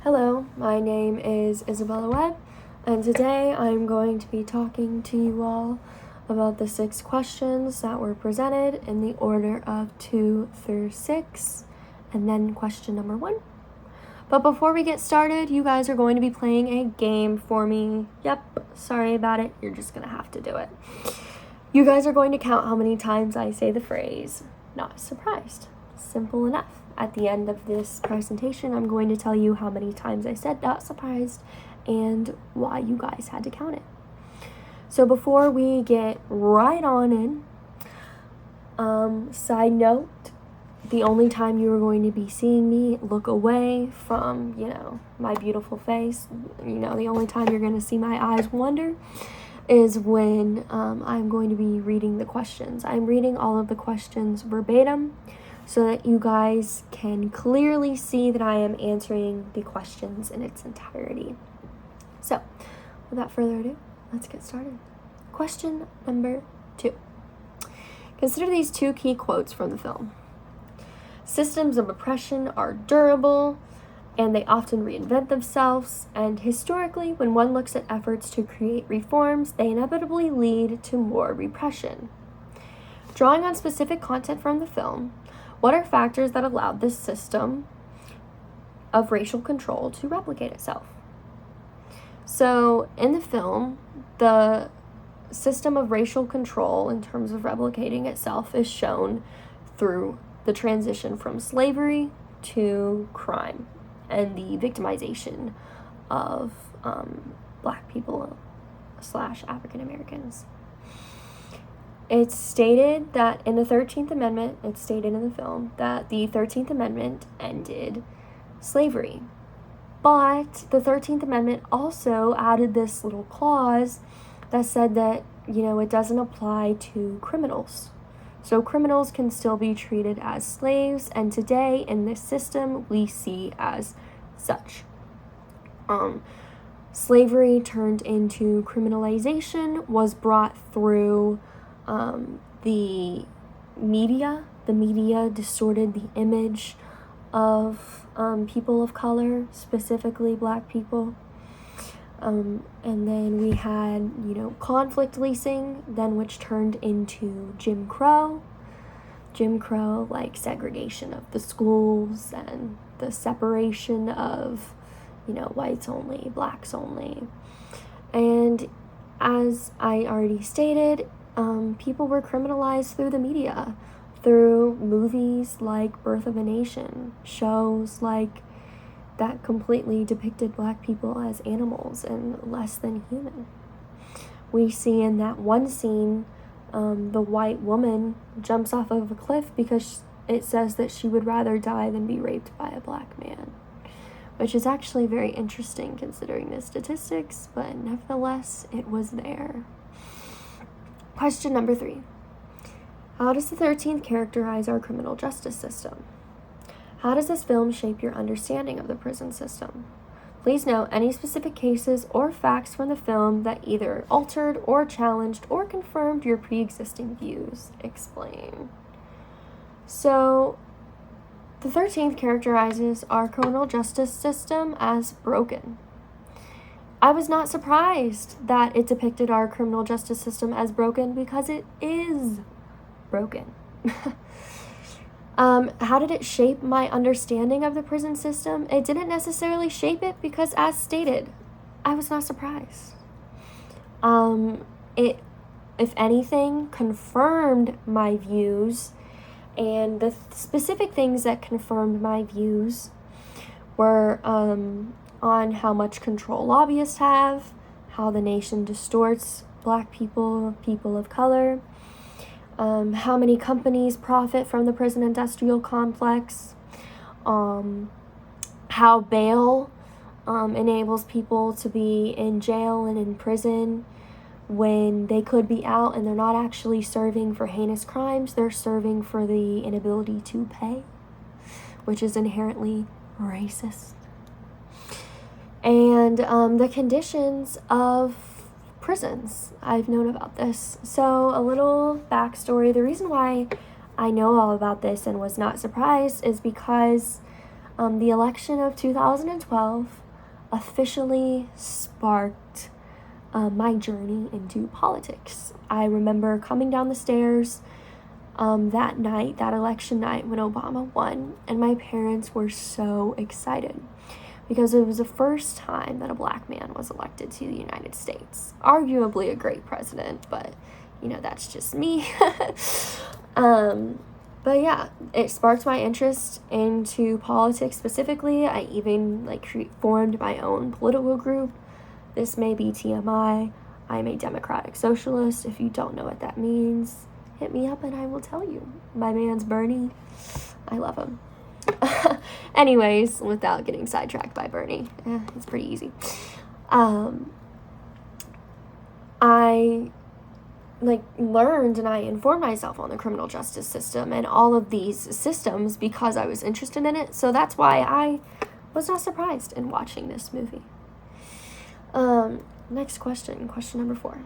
Hello, my name is Isabella Webb, and today I'm going to be talking to you all about the 6 questions that were presented in the order of 2 through 6, and then question number 1. But before we get started, you guys are going to be playing a game for me. Yep, sorry about it, you're just gonna have to do it. You guys are going to count how many times I say the phrase, "not surprised." Simple enough. At the end of this presentation, I'm going to tell you how many times I said "not surprised" and why you guys had to count it. So before we get right on in, side note, the only time you are going to be seeing me look away from, my beautiful face, the only time you're going to see my eyes wander is when I'm going to be reading the questions. I'm reading all of the questions verbatim so that you guys can clearly see that I am answering the questions in its entirety. So, without further ado, let's get started. Question number 2. Consider these 2 key quotes from the film. "Systems of oppression are durable, and they often reinvent themselves, and historically, when one looks at efforts to create reforms, they inevitably lead to more repression." Drawing on specific content from the film, what are factors that allowed this system of racial control to replicate itself? So, in the film, the system of racial control in terms of replicating itself is shown through the transition from slavery to crime and the victimization of Black people / African Americans. It's stated that in the 13th Amendment, it's stated in the film that the 13th Amendment ended slavery. But the 13th Amendment also added this little clause that said that, it doesn't apply to criminals. So criminals can still be treated as slaves, and today in this system we see as such. Slavery turned into criminalization was brought through the media. The media distorted the image of people of color, specifically Black people. And then we had, conflict leasing, then which turned into Jim Crow. Jim Crow, like segregation of the schools and the separation of, whites only, Blacks only. And as I already stated, people were criminalized through the media, through movies like Birth of a Nation, shows like that completely depicted Black people as animals and less than human. We see in that one scene, the white woman jumps off of a cliff because it says that she would rather die than be raped by a Black man, which is actually very interesting considering the statistics, but nevertheless, it was there. Question number 3. How does the 13th characterize our criminal justice system? How does this film shape your understanding of the prison system? Please note any specific cases or facts from the film that either altered or challenged or confirmed your pre-existing views. Explain. So, the 13th characterizes our criminal justice system as broken. I was not surprised that it depicted our criminal justice system as broken because it is broken. How did it shape my understanding of the prison system? It didn't necessarily shape it because, as stated, I was not surprised. It, if anything, confirmed my views, and the specific things that confirmed my views were on how much control lobbyists have, how the nation distorts Black people, people of color, how many companies profit from the prison industrial complex, how bail enables people to be in jail and in prison when they could be out and they're not actually serving for heinous crimes, they're serving for the inability to pay, which is inherently racist. And the conditions of prisons. I've known about this. So a little backstory. The reason why I know all about this and was not surprised is because The election of 2012 officially sparked my journey into politics. I remember coming down the stairs that night, that election night when Obama won, and my parents were so excited because it was the first time that a black man was elected to the United States. Arguably a great president, but that's just me. But yeah, it sparked my interest into politics specifically. I even formed my own political group. This may be TMI. I'm a democratic socialist. If you don't know what that means, hit me up and I will tell you. My man's Bernie. I love him. Anyways, without getting sidetracked by Bernie, it's pretty easy. I learned and I informed myself on the criminal justice system and all of these systems because I was interested in it. So that's why I was not surprised in watching this movie. Next question number 4.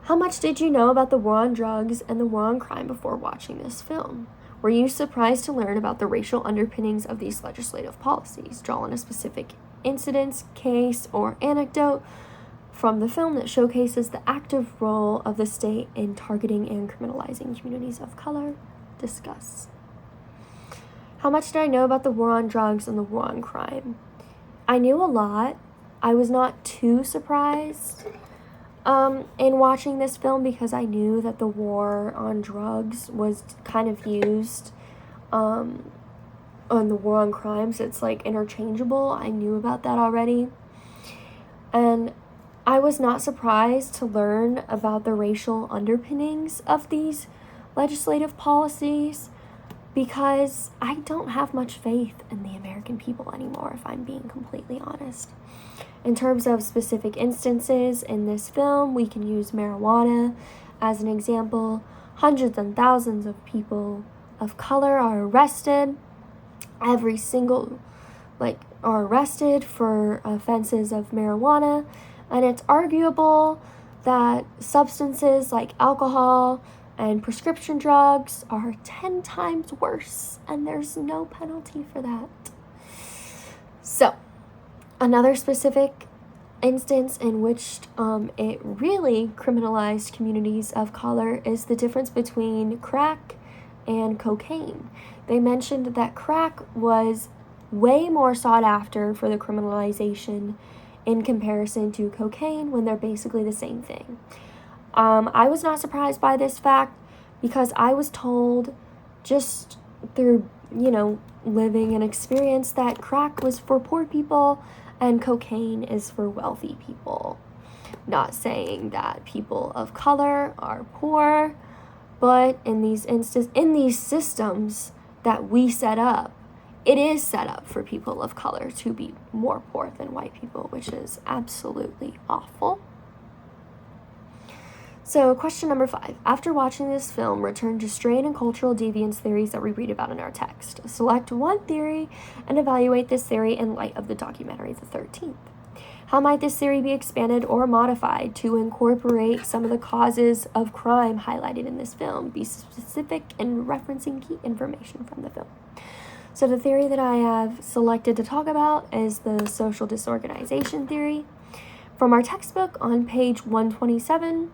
How much did you know about the war on drugs and the war on crime before watching this film? Were you surprised to learn about the racial underpinnings of these legislative policies? Draw on a specific incident, case, or anecdote from the film that showcases the active role of the state in targeting and criminalizing communities of color. Discuss. How much did I know about the war on drugs and the war on crime? I knew a lot. I was not too surprised in watching this film because I knew that the war on drugs was kind of used on the war on crimes. It's interchangeable. I knew about that already. And I was not surprised to learn about the racial underpinnings of these legislative policies because I don't have much faith in the American people anymore, if I'm being completely honest. In terms of specific instances in this film, we can use marijuana as an example. Hundreds and thousands of people of color are arrested. Are arrested for offenses of marijuana. And it's arguable that substances like alcohol and prescription drugs are 10 times worse, and there's no penalty for that. So, another specific instance in which it really criminalized communities of color is the difference between crack and cocaine. They mentioned that crack was way more sought after for the criminalization in comparison to cocaine when they're basically the same thing. I was not surprised by this fact because I was told just through, living and experience that crack was for poor people and cocaine is for wealthy people. Not saying that people of color are poor, but in these systems that we set up, it is set up for people of color to be more poor than white people, which is absolutely awful. So, question number 5. After watching this film, return to strain and cultural deviance theories that we read about in our text. Select one theory and evaluate this theory in light of the documentary The 13th. How might this theory be expanded or modified to incorporate some of the causes of crime highlighted in this film? Be specific in referencing key information from the film. So the theory that I have selected to talk about is the social disorganization theory. From our textbook on page 127,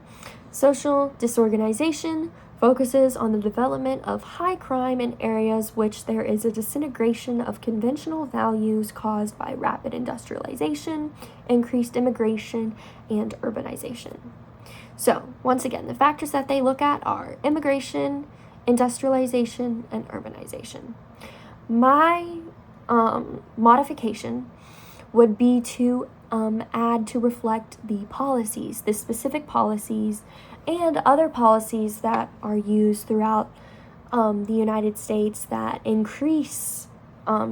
social disorganization focuses on the development of high crime in areas which there is a disintegration of conventional values caused by rapid industrialization, increased immigration, and urbanization. So, once again, the factors that they look at are immigration, industrialization, and urbanization. My modification would be to add to reflect the policies, the specific policies, and other policies that are used throughout the United States that increase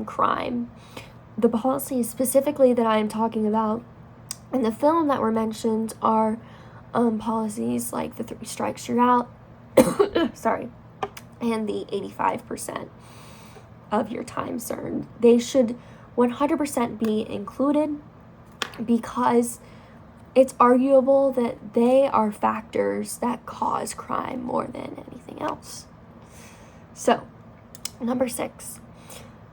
crime. The policies specifically that I am talking about in the film that were mentioned are policies like the 3 strikes you're out, and the 85% of your time served. They should 100% be included because it's arguable that they are factors that cause crime more than anything else. So, number 6.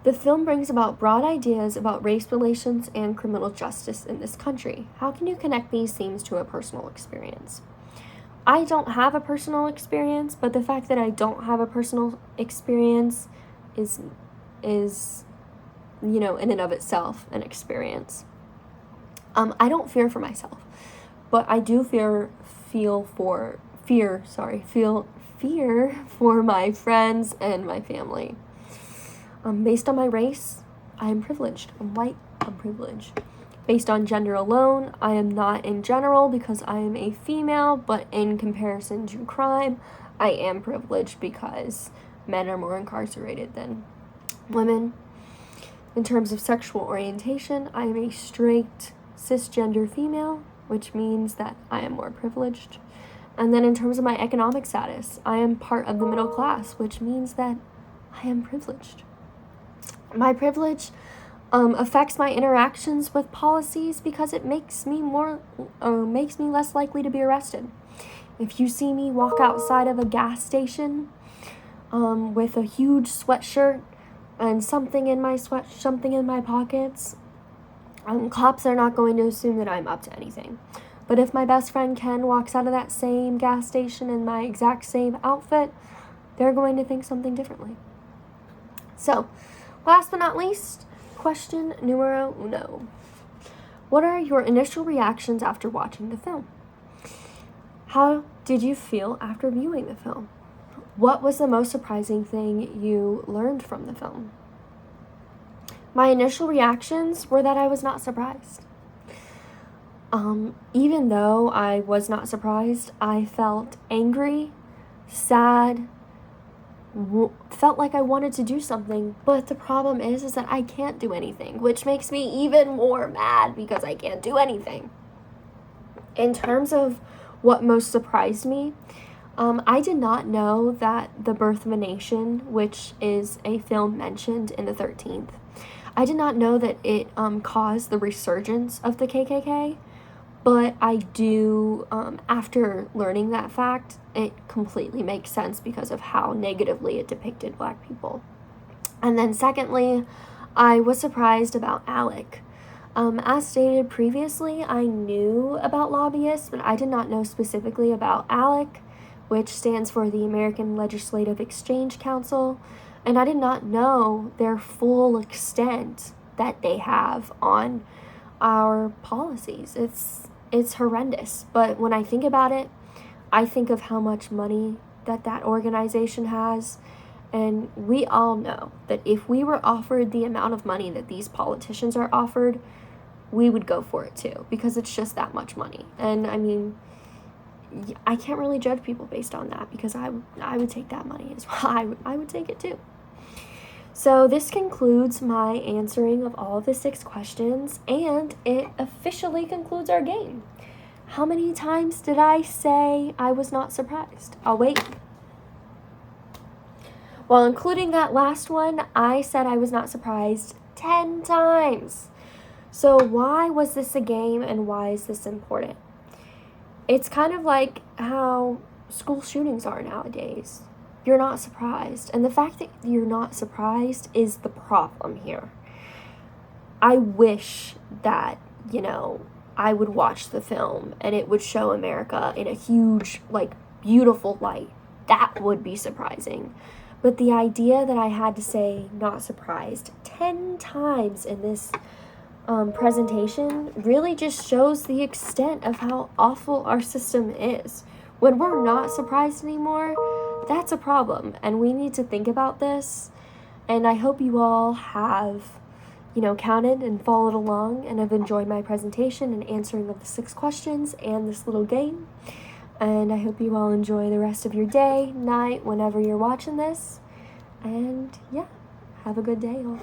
The film brings about broad ideas about race relations and criminal justice in this country. How can you connect these themes to a personal experience? I don't have a personal experience, but the fact that I don't have a personal experience is in and of itself an experience. I don't fear for myself, but I do feel fear for my friends and my family. Based on my race, I am privileged. I'm white, I'm privileged. Based on gender alone, I am not in general because I am a female, but in comparison to crime, I am privileged because men are more incarcerated than women. In terms of sexual orientation, I am a straight cisgender female, which means that I am more privileged. And then in terms of my economic status, I am part of the middle class, which means that I am privileged. My privilege affects my interactions with policies because it makes me less likely to be arrested. If you see me walk outside of a gas station with a huge sweatshirt and something in my pockets, cops are not going to assume that I'm up to anything. But if my best friend Ken walks out of that same gas station in my exact same outfit, they're going to think something differently. So, last but not least, question numero uno. What are your initial reactions after watching the film? How did you feel after viewing the film? What was the most surprising thing you learned from the film? My initial reactions were that I was not surprised. Even though I was not surprised, I felt angry, sad, felt like I wanted to do something, but the problem is that I can't do anything, which makes me even more mad because I can't do anything. In terms of what most surprised me, I did not know that The Birth of a Nation, which is a film mentioned in the 13th, I did not know that it caused the resurgence of the KKK. But I do, after learning that fact, it completely makes sense because of how negatively it depicted Black people. And then secondly, I was surprised about ALEC. As stated previously, I knew about lobbyists, but I did not know specifically about ALEC, which stands for the American Legislative Exchange Council, and I did not know their full extent that they have on our policies. It's horrendous, but when I think about it, I think of how much money that organization has, and we all know that if we were offered the amount of money that these politicians are offered, we would go for it too, because it's just that much money. And I mean, I can't really judge people based on that, because I would take that money as well. I would take it too. So this concludes my answering of all of the 6 questions, and it officially concludes our game. How many times did I say I was not surprised? I'll wait. Well, including that last one, I said I was not surprised 10 times. So why was this a game, and why is this important? It's kind of like how school shootings are nowadays. You're not surprised. And the fact that you're not surprised is the problem here. I wish that, I would watch the film and it would show America in a huge, beautiful light. That would be surprising. But the idea that I had to say not surprised 10 times in this presentation really just shows the extent of how awful our system is. When we're not surprised anymore, that's a problem, and we need to think about this. And I hope you all have, counted and followed along and have enjoyed my presentation and answering of the 6 questions and this little game. And I hope you all enjoy the rest of your day, night, whenever you're watching this. And yeah, have a good day, all.